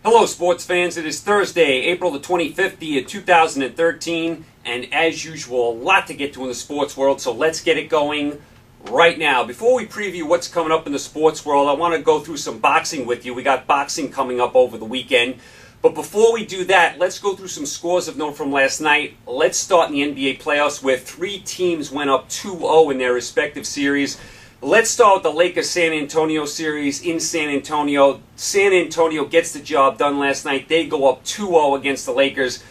Hello, sports fans. It is Thursday, April the 25th, year 2013, and as usual, a lot to get to in the sports world, so let's get it going right now. Before we preview what's coming up in the sports world, I want to go through some boxing with you. We got boxing coming up over the weekend, but before we do that, let's go through some scores of note from last night. Let's start in the NBA playoffs, where three teams went up 2-0 in their respective series. Let's start with the Lakers-San Antonio series in San Antonio. San Antonio gets the job done last night. They go up 2-0 against the Lakers.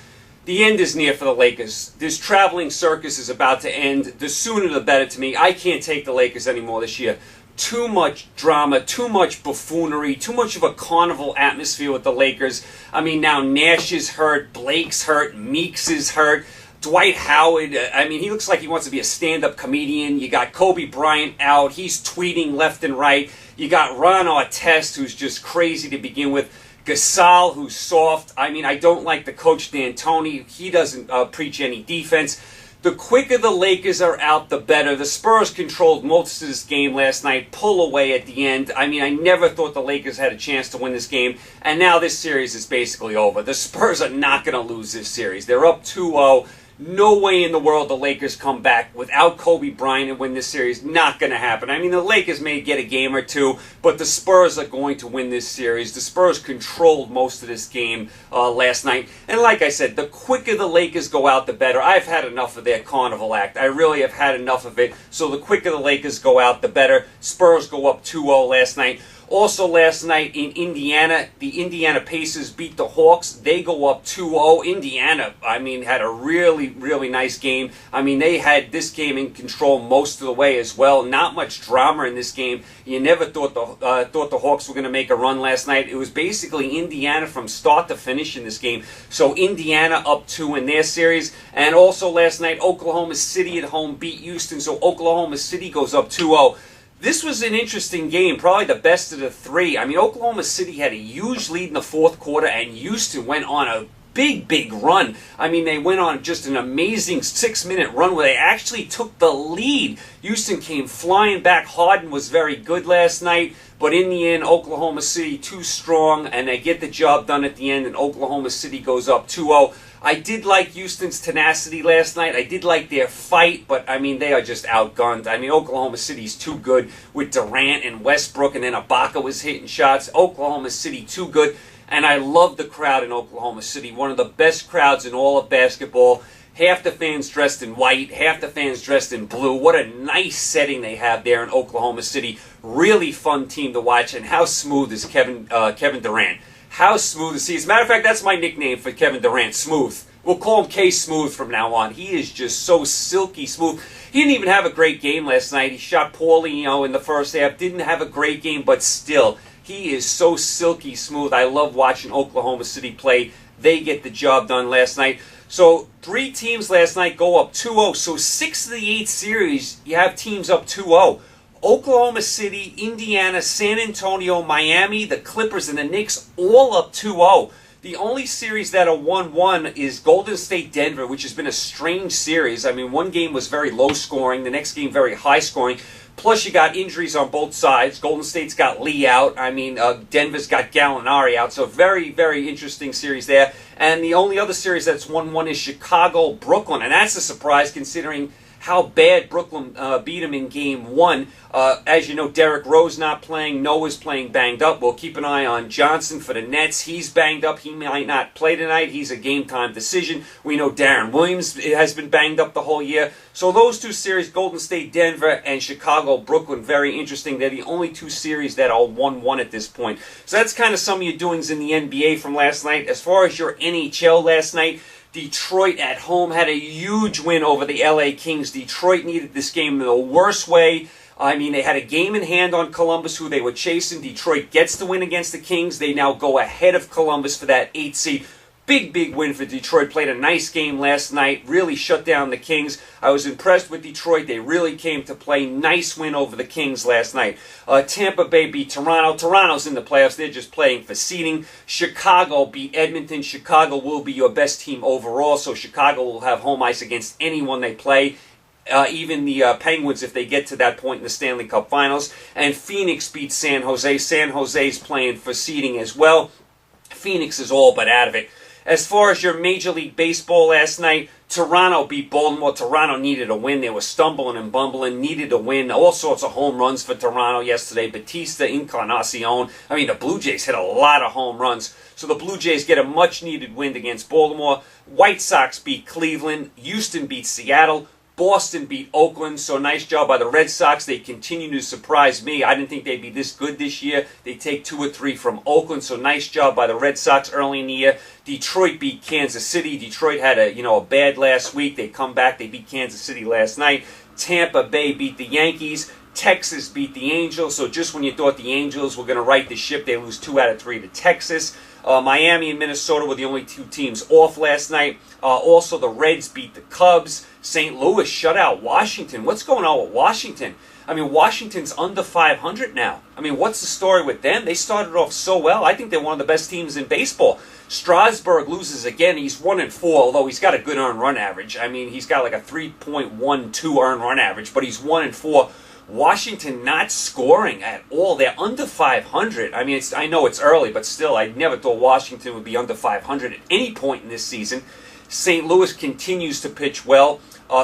The end is near for the Lakers. This traveling circus is about to end. The sooner the better to me. I can't take the Lakers anymore this year. Too much drama, too much buffoonery, too much of a carnival atmosphere with the Lakers. I mean, now Nash is hurt, Blake's hurt, Meeks is hurt. Dwight Howard, he looks like he wants to be a stand-up comedian. You got Kobe Bryant out. He's tweeting left and right. You got Ron Artest, who's just crazy to begin with. Gasol, who's soft. I don't like the coach D'Antoni. He doesn't preach any defense. The quicker the Lakers are out, the better. The Spurs controlled most of this game last night, pull away at the end. I never thought the Lakers had a chance to win this game, and now this series is basically over. The Spurs are not going to lose this series. They're up 2-0. No way in the world the Lakers come back without Kobe Bryant and win this series. Not going to happen. The Lakers may get a game or two, but the Spurs are going to win this series. The Spurs controlled most of this game last night. And like I said, the quicker the Lakers go out, the better. I've had enough of their carnival act. I really have had enough of it. So the quicker the Lakers go out, the better. Spurs go up 2-0 last night. Also last night in Indiana, the Indiana Pacers beat the Hawks. They go up 2-0. Indiana, had a really, really nice game. They had this game in control most of the way as well. Not much drama in this game. You never thought the Hawks were going to make a run last night. It was basically Indiana from start to finish in this game. So Indiana up 2 in their series. And also last night, Oklahoma City at home beat Houston. So Oklahoma City goes up 2-0. This was an interesting game, probably the best of the three. Oklahoma City had a huge lead in the fourth quarter, and Houston went on a big run. They went on just an amazing 6-minute run where they actually took the lead. Houston came flying back. Harden was very good last night, but in the end, Oklahoma City too strong, and they get the job done at the end, and Oklahoma City goes up 2-0. I did like Houston's tenacity last night. I did like their fight, but, they are just outgunned. Oklahoma City's too good with Durant and Westbrook, and then Ibaka was hitting shots. Oklahoma City too good, and I love the crowd in Oklahoma City. One of the best crowds in all of basketball. Half the fans dressed in white, half the fans dressed in blue. What a nice setting they have there in Oklahoma City. Really fun team to watch, and how smooth is Kevin Durant. How smooth is he? As a matter of fact, that's my nickname for Kevin Durant, Smooth. We'll call him K-Smooth from now on. He is just so silky smooth. He didn't even have a great game last night. He shot poorly, in the first half. Didn't have a great game, but still, he is so silky smooth. I love watching Oklahoma City play. They get the job done last night. So, 3 teams last night go up 2-0. So, 6 of the 8 series, you have teams up 2-0. Oklahoma City, Indiana, San Antonio, Miami, the Clippers, and the Knicks all up 2-0. The only series that are 1-1 is Golden State Denver, which has been a strange series. One game was very low scoring, the next game very high scoring. Plus, you got injuries on both sides. Golden State's got Lee out. Denver's got Gallinari out. So very, very interesting series there. And the only other series that's 1-1 is Chicago-Brooklyn. And that's a surprise considering how bad Brooklyn beat him in Game 1. As you know, Derrick Rose not playing. Noah's playing banged up. We'll keep an eye on Johnson for the Nets. He's banged up. He might not play tonight. He's a game-time decision. We know Darren Williams has been banged up the whole year. So those 2 series, Golden State, Denver, and Chicago, Brooklyn, very interesting. They're the only 2 series that are 1-1 at this point. So that's kind of some of your doings in the NBA from last night. As far as your NHL last night, Detroit at home had a huge win over the LA Kings. Detroit needed this game in the worst way. They had a game in hand on Columbus, who they were chasing. Detroit gets the win against the Kings. They now go ahead of Columbus for that 8th seed. Big win for Detroit. Played a nice game last night. Really shut down the Kings. I was impressed with Detroit. They really came to play. Nice win over the Kings last night. Tampa Bay beat Toronto. Toronto's in the playoffs. They're just playing for seeding. Chicago beat Edmonton. Chicago will be your best team overall, so Chicago will have home ice against anyone they play. Even the Penguins, if they get to that point in the Stanley Cup Finals. And Phoenix beat San Jose. San Jose's playing for seeding as well. Phoenix is all but out of it. As far as your Major League Baseball last night, Toronto beat Baltimore. Toronto needed a win. They were stumbling and bumbling, needed a win. All sorts of home runs for Toronto yesterday. Batista, Encarnacion. I mean, the Blue Jays hit a lot of home runs. So the Blue Jays get a much-needed win against Baltimore. White Sox beat Cleveland. Houston beat Seattle. Boston beat Oakland, so nice job by the Red Sox. They continue to surprise me. I didn't think they'd be this good this year. They take 2 or 3 from Oakland, so nice job by the Red Sox early in the year. Detroit beat Kansas City. Detroit had a bad last week. They come back. They beat Kansas City last night. Tampa Bay beat the Yankees. Texas beat the Angels, so just when you thought the Angels were going to right the ship, they lose 2 out of 3 to Texas. Miami and Minnesota were the only 2 teams off last night. Also, the Reds beat the Cubs. St. Louis shut out Washington. What's going on with Washington? I mean, Washington's under 500 now. I mean, what's the story with them? They started off so well. I think they're one of the best teams in baseball. Strasburg loses again. He's 1-4, although he's got a good earned run average. I mean, he's got like a 3.12 earned run average, but he's 1-4. Washington not scoring at all. They're under 500. I mean, I know it's early, but still, I never thought Washington would be under 500 at any point in this season. St. Louis continues to pitch well.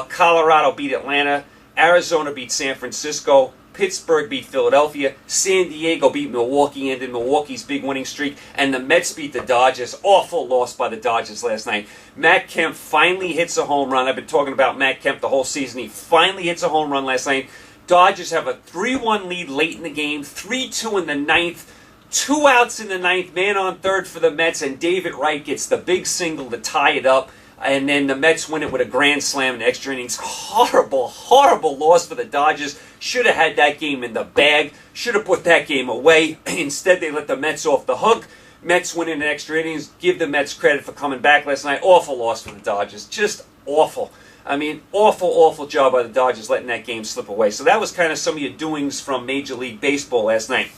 Colorado beat Atlanta. Arizona beat San Francisco. Pittsburgh beat Philadelphia. San Diego beat Milwaukee, ended Milwaukee's big winning streak. And the Mets beat the Dodgers. Awful loss by the Dodgers last night. Matt Kemp finally hits a home run. I've been talking about Matt Kemp the whole season. He finally hits a home run last night. Dodgers have a 3-1 lead late in the game. 3-2 in the ninth. 2 outs in the ninth. Man on third for the Mets. And David Wright gets the big single to tie it up. And then the Mets win it with a grand slam in extra innings. Horrible, horrible loss for the Dodgers. Should have had that game in the bag. Should have put that game away. Instead, they let the Mets off the hook. Mets win in extra innings. Give the Mets credit for coming back last night. Awful loss for the Dodgers. Just awful. I mean, awful, awful job by the Dodgers letting that game slip away. So that was kind of some of your doings from Major League Baseball last night.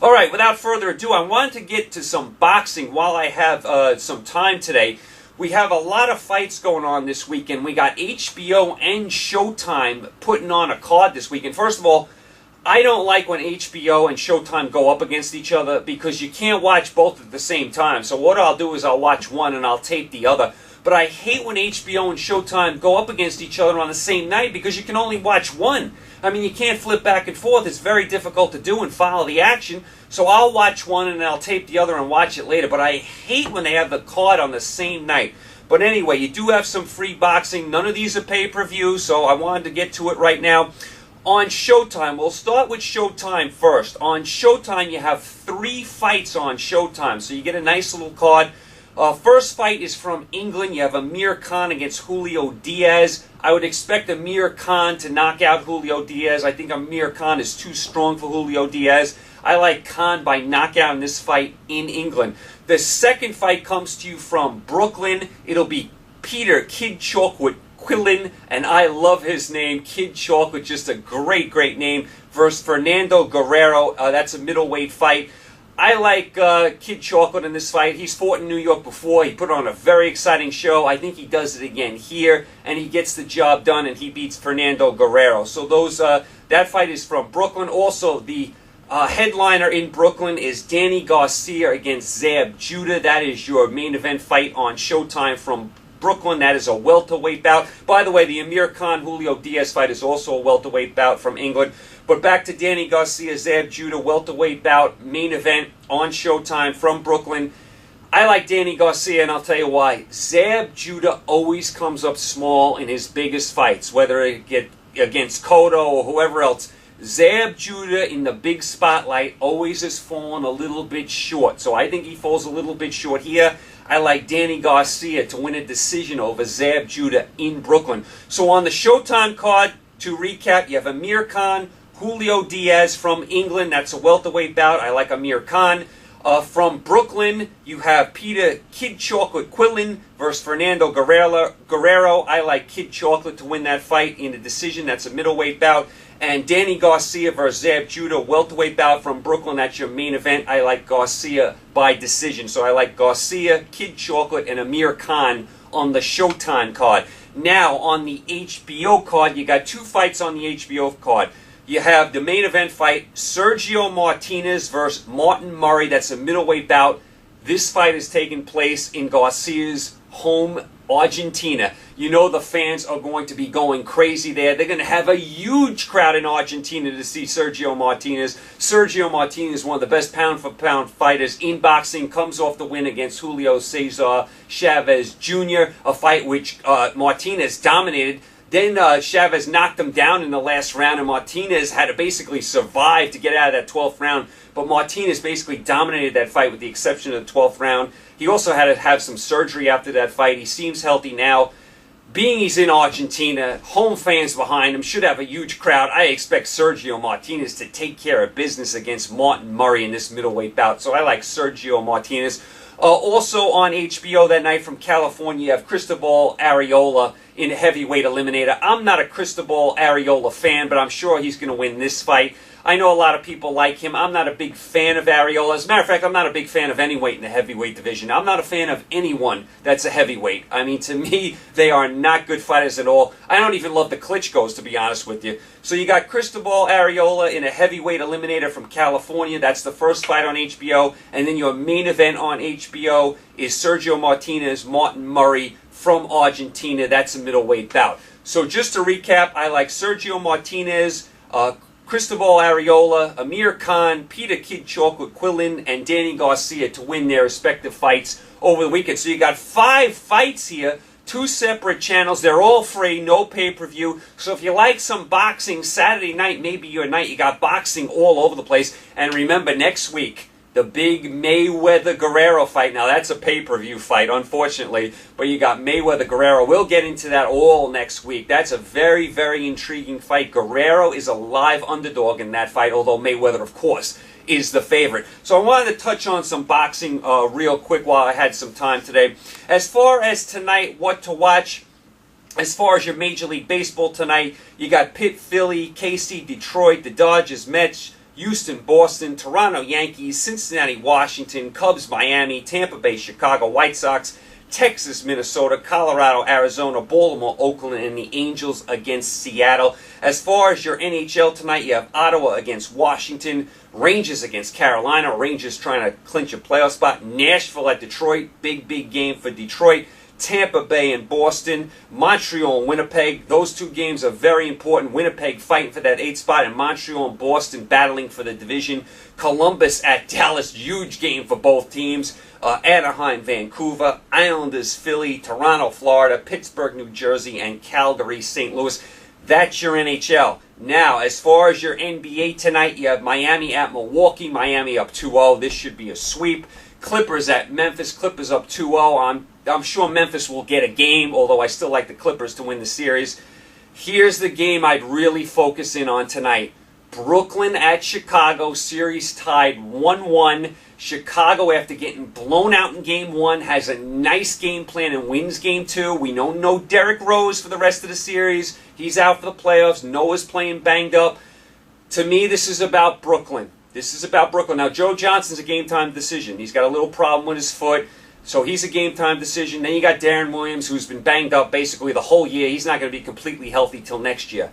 All right, without further ado, I wanted to get to some boxing while I have some time today. We have a lot of fights going on this weekend. We got HBO and Showtime putting on a card this weekend. First of all, I don't like when HBO and Showtime go up against each other because you can't watch both at the same time. So what I'll do is I'll watch one and I'll tape the other. But I hate when HBO and Showtime go up against each other on the same night because you can only watch one. I mean, you can't flip back and forth. It's very difficult to do and follow the action. So I'll watch one and I'll tape the other and watch it later. But I hate when they have the card on the same night. But anyway, you do have some free boxing. None of these are pay-per-view, so I wanted to get to it right now. On Showtime, we'll start with Showtime first. On Showtime, you have 3 fights on Showtime, so you get a nice little card. First fight is from England. You have Amir Khan against Julio Diaz. I would expect Amir Khan to knock out Julio Diaz. I think Amir Khan is too strong for Julio Diaz. I like Khan by knockout in this fight in England. The second fight comes to you from Brooklyn. It'll be Peter Kid Chocolate Quillin, and I love his name. Kid Chocolate, just a great, great name. Versus Fernando Guerrero. That's a middleweight fight. I like Kid Chocolate in this fight. He's fought in New York before. He put on a very exciting show. I think he does it again here, and he gets the job done, and he beats Fernando Guerrero. So that fight is from Brooklyn. Also, the headliner in Brooklyn is Danny Garcia against Zab Judah. That is your main event fight on Showtime from Brooklyn. That is a welterweight bout. By the way, the Amir Khan Julio Diaz fight is also a welterweight bout from England. But back to Danny Garcia, Zab Judah, welterweight bout, main event on Showtime from Brooklyn. I like Danny Garcia, and I'll tell you why. Zab Judah always comes up small in his biggest fights, whether it get against Cotto or whoever else. Zab Judah in the big spotlight always has fallen a little bit short. So I think he falls a little bit short here. I like Danny Garcia to win a decision over Zab Judah in Brooklyn. So on the Showtime card, to recap, you have Amir Khan, Julio Diaz from England. That's a welterweight bout. I like Amir Khan. From Brooklyn, you have Peter Kid Chocolate Quillin versus Fernando Guerrero. I like Kid Chocolate to win that fight in a decision. That's a middleweight bout. And Danny Garcia versus Zab Judah, welterweight bout from Brooklyn. That's your main event. I like Garcia by decision. So I like Garcia, Kid Chocolate, and Amir Khan on the Showtime card. Now, on the HBO card, you got 2 fights on the HBO card. You have the main event fight, Sergio Martinez versus Martin Murray. That's a middleweight bout. This fight is taking place in Garcia's home, Argentina. You know the fans are going to be going crazy there. They're going to have a huge crowd in Argentina to see Sergio Martinez. Sergio Martinez is one of the best pound-for-pound fighters in boxing. Comes off the win against Julio Cesar Chavez Jr., a fight which Martinez dominated. Then Chavez knocked him down in the last round, and Martinez had to basically survive to get out of that 12th round. But Martinez basically dominated that fight with the exception of the 12th round. He also had to have some surgery after that fight. He seems healthy now. Being he's in Argentina, home fans behind him, should have a huge crowd. I expect Sergio Martinez to take care of business against Martin Murray in this middleweight bout. So I like Sergio Martinez. Also on HBO that night from California, you have Cristobal Arreola in heavyweight eliminator. I'm not a Cristobal Arreola fan, but I'm sure he's going to win this fight. I know a lot of people like him. I'm not a big fan of Arreola. As a matter of fact, I'm not a big fan of any weight in the heavyweight division. I'm not a fan of anyone that's a heavyweight. I mean, to me, they are not good fighters at all. I don't even love the Klitschko's, to be honest with you. So you got Cristobal Arreola in a heavyweight eliminator from California. That's the first fight on HBO. And then your main event on HBO is Sergio Martinez, Martin Murray from Argentina. That's a middleweight bout. So just to recap, I like Sergio Martinez, Cristobal Arreola, Amir Khan, Peter Kid Chocolate Quillin, and Danny Garcia to win their respective fights over the weekend. So you got 5 fights here, 2 separate channels. They're all free, no pay-per-view. So if you like some boxing, Saturday night, maybe your night, you got boxing all over the place. And remember, next week, the big Mayweather-Guerrero fight. Now, that's a pay-per-view fight, unfortunately. But you got Mayweather-Guerrero. We'll get into that all next week. That's a very, very intriguing fight. Guerrero is a live underdog in that fight, although Mayweather, of course, is the favorite. So I wanted to touch on some boxing real quick while I had some time today. As far as tonight, what to watch, as far as your Major League Baseball tonight, you got Pitt, Philly, KC, Detroit, the Dodgers, Mets, Houston, Boston, Toronto, Yankees, Cincinnati, Washington, Cubs, Miami, Tampa Bay, Chicago, White Sox, Texas, Minnesota, Colorado, Arizona, Baltimore, Oakland, and the Angels against Seattle. As far as your NHL tonight, you have Ottawa against Washington, Rangers against Carolina, Rangers trying to clinch a playoff spot, Nashville at Detroit, big game for Detroit, Tampa Bay and Boston, Montreal and Winnipeg. Those 2 games are very important. Winnipeg fighting for that 8th spot, and Montreal and Boston battling for the division. Columbus at Dallas, huge game for both teams. Anaheim, Vancouver, Islanders, Philly, Toronto, Florida, Pittsburgh, New Jersey, and Calgary, St. Louis. That's your NHL. Now, as far as your NBA tonight, you have Miami at Milwaukee. Miami up 2-0. This should be a sweep. Clippers at Memphis. Clippers up 2-0. I'm sure Memphis will get a game, although I still like the Clippers to win the series. Here's the game I'd really focus in on tonight. Brooklyn at Chicago, series tied 1-1. Chicago, after getting blown out in Game 1, has a nice game plan and wins Game 2. We don't know Derrick Rose for the rest of the series. He's out for the playoffs. Noah's playing banged up. To me, this is about Brooklyn. This is about Brooklyn. Now, Joe Johnson's a game-time decision. He's got a little problem with his foot. So he's a game-time decision. Then you got Darren Williams, who's been banged up basically the whole year. He's not going to be completely healthy till next year.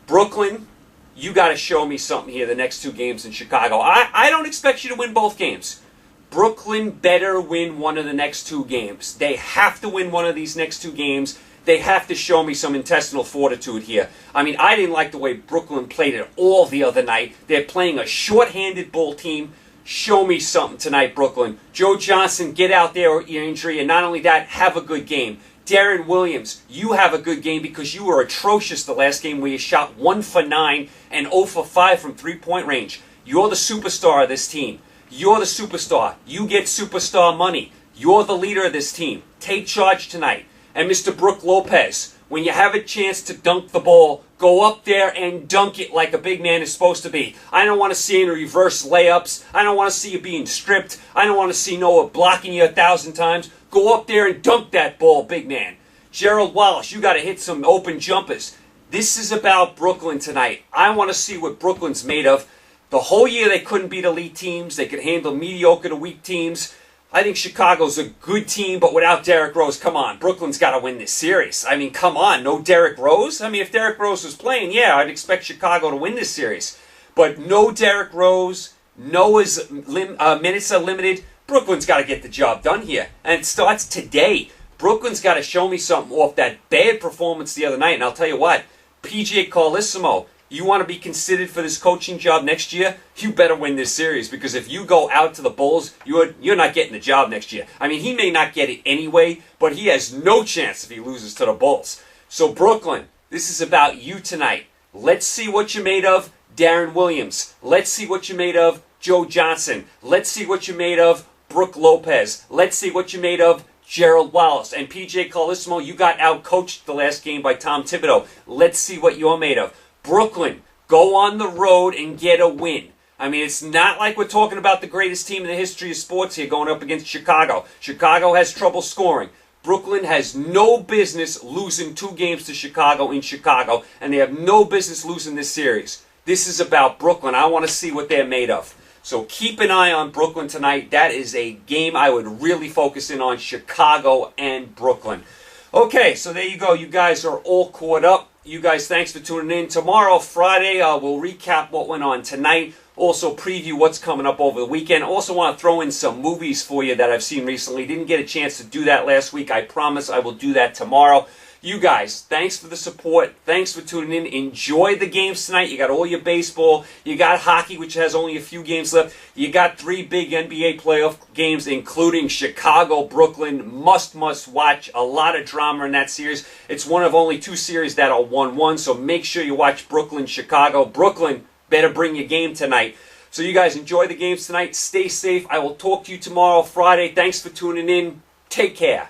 Brooklyn, you got to show me something here the next 2 games in Chicago. I don't expect you to win both games. Brooklyn better win one of the next 2 games. They have to win one of these next 2 games. They have to show me some intestinal fortitude here. I mean, I didn't like the way Brooklyn played it all the other night. They're playing a short-handed Bull team. Show me something tonight, Brooklyn. Joe Johnson, get out there with your injury, and not only that, have a good game. Darren Williams, you have a good game because you were atrocious the last game where you shot 1 for 9 and 0 for 5 from three-point range. You're the superstar of this team. You're the superstar. You get superstar money. You're the leader of this team. Take charge tonight. And Mr. Brook Lopez, when you have a chance to dunk the ball, go up there and dunk it like a big man is supposed to be. I don't want to see any reverse layups. I don't want to see you being stripped. I don't want to see Noah blocking you 1,000 times. Go up there and dunk that ball, big man. Gerald Wallace, you got to hit some open jumpers. This is about Brooklyn tonight. I want to see what Brooklyn's made of. The whole year they couldn't beat elite teams. They could handle mediocre to weak teams. I think Chicago's a good team, but without Derrick Rose, come on. Brooklyn's got to win this series. I mean, come on. No Derrick Rose? I mean, if Derrick Rose was playing, yeah, I'd expect Chicago to win this series. But no Derrick Rose. Noah's minutes are limited. Brooklyn's got to get the job done here. And it starts today. Brooklyn's got to show me something off that bad performance the other night. And I'll tell you what, PJ Carlissimo, you want to be considered for this coaching job next year, you better win this series. Because if you go out to the Bulls, you're not getting the job next year. I mean, he may not get it anyway, but he has no chance if he loses to the Bulls. So Brooklyn, this is about you tonight. Let's see what you're made of, Darren Williams. Let's see what you're made of, Joe Johnson. Let's see what you're made of, Brook Lopez. Let's see what you're made of, Gerald Wallace. And PJ Carlissimo, you got out-coached the last game by Tom Thibodeau. Let's see what you're made of. Brooklyn, go on the road and get a win. I mean, it's not like we're talking about the greatest team in the history of sports here going up against Chicago. Chicago has trouble scoring. Brooklyn has no business losing 2 games to Chicago in Chicago, and they have no business losing this series. This is about Brooklyn. I want to see what they're made of. So keep an eye on Brooklyn tonight. That is a game I would really focus in on, Chicago and Brooklyn. Okay, so there you go. You guys are all caught up. You guys, thanks for tuning in. Tomorrow, Friday, we'll recap what went on tonight. Also preview what's coming up over the weekend. Also want to throw in some movies for you that I've seen recently. Didn't get a chance to do that last week. I promise I will do that tomorrow. You guys, thanks for the support. Thanks for tuning in. Enjoy the games tonight. You got all your baseball. You got hockey, which has only a few games left. You got 3 big NBA playoff games, including Chicago, Brooklyn. Must watch. A lot of drama in that series. It's one of only 2 series that are 1-1, so make sure you watch Brooklyn, Chicago. Brooklyn, better bring your game tonight. So you guys enjoy the games tonight. Stay safe. I will talk to you tomorrow, Friday. Thanks for tuning in. Take care.